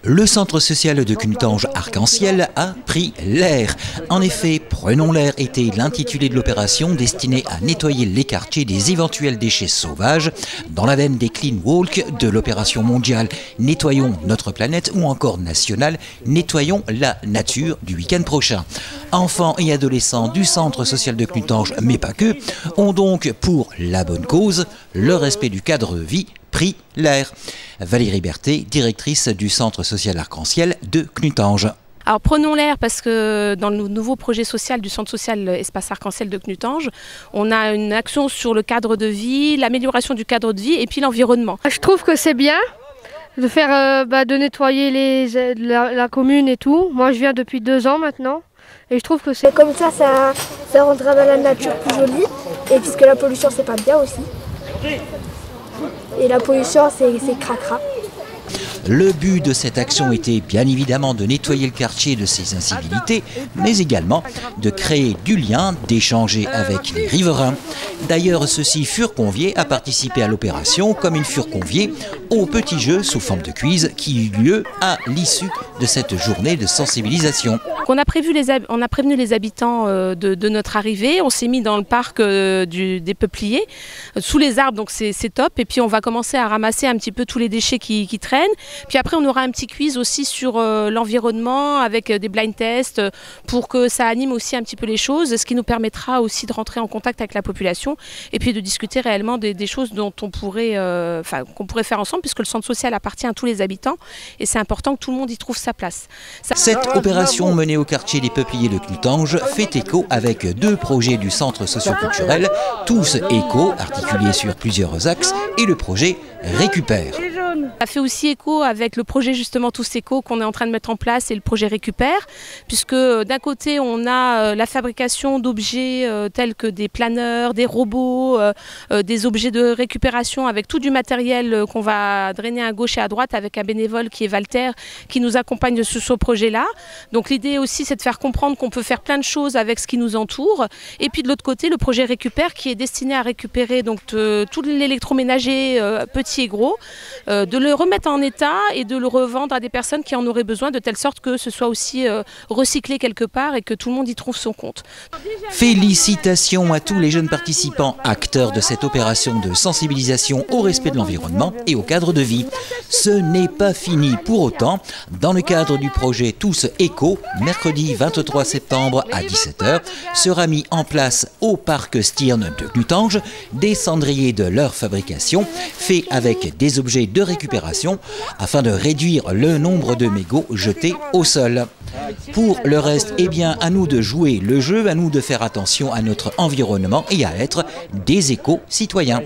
Le centre social de Cnutange Arc-en-Ciel a pris l'air. En effet, Prenons l'air était l'intitulé de l'opération destinée à nettoyer les quartiers des éventuels déchets sauvages dans la veine des Clean Walk de l'opération mondiale Nettoyons notre planète ou encore nationale Nettoyons la nature du week-end prochain. Enfants et adolescents du centre social de Cnutange, mais pas que, ont donc pour la bonne cause le respect du cadre de vie pris l'air. Valérie Berthet, directrice du centre social Arc-en-Ciel de Cnutange. Alors prenons l'air parce que dans le nouveau projet social du centre social Espace Arc-en-Ciel de Cnutange, on a une action sur le cadre de vie, l'amélioration du cadre de vie et puis l'environnement. Je trouve que c'est bien de faire, de nettoyer la commune et tout. Moi je viens depuis 2 ans maintenant et je trouve que c'est comme ça rendra la nature plus jolie et puisque la pollution c'est pas bien aussi. Et la pollution c'est cracra. Le but de cette action était bien évidemment de nettoyer le quartier de ses incivilités, mais également de créer du lien, d'échanger avec les riverains. D'ailleurs, ceux-ci furent conviés à participer à l'opération, comme ils furent conviés au petit jeu sous forme de quiz qui eut lieu à l'issue de cette journée de sensibilisation. On a prévenu les habitants de notre arrivée, on s'est mis dans le parc des peupliers, sous les arbres, donc c'est top, et puis on va commencer à ramasser un petit peu tous les déchets qui traînent. Puis après on aura un petit quiz aussi sur l'environnement avec des blind tests pour que ça anime aussi un petit peu les choses, ce qui nous permettra aussi de rentrer en contact avec la population et puis de discuter réellement des choses dont on pourrait, qu'on pourrait faire ensemble puisque le centre social appartient à tous les habitants et c'est important que tout le monde y trouve sa place. Cette opération menée au quartier des Peupliers de Cnutange fait écho avec 2 projets du centre socio-culturel, tous éco, articulés sur plusieurs axes, et le projet Récupère. Ça fait aussi écho avec le projet justement Tous Éco qu'on est en train de mettre en place et le projet Récupère, puisque d'un côté on a la fabrication d'objets tels que des planeurs, des robots, des objets de récupération avec tout du matériel qu'on va drainer à gauche et à droite avec un bénévole qui est Walter qui nous accompagne sur ce projet-là. Donc l'idée aussi c'est de faire comprendre qu'on peut faire plein de choses avec ce qui nous entoure. Et puis de l'autre côté le projet Récupère qui est destiné à récupérer donc tout l'électroménager petit et gros, de le remettre en état et de le revendre à des personnes qui en auraient besoin de telle sorte que ce soit aussi recyclé quelque part et que tout le monde y trouve son compte. Félicitations à tous les jeunes participants, acteurs de cette opération de sensibilisation au respect de l'environnement et au cadre de vie. Ce n'est pas fini pour autant. Dans le cadre du projet Tous Éco, mercredi 23 septembre à 17 h, sera mis en place au parc Stirn de Cnutange des cendriers de leur fabrication, faits avec des objets de récupération afin de réduire le nombre de mégots jetés au sol. Pour le reste, eh bien, à nous de jouer le jeu, à nous de faire attention à notre environnement et à être des éco-citoyens.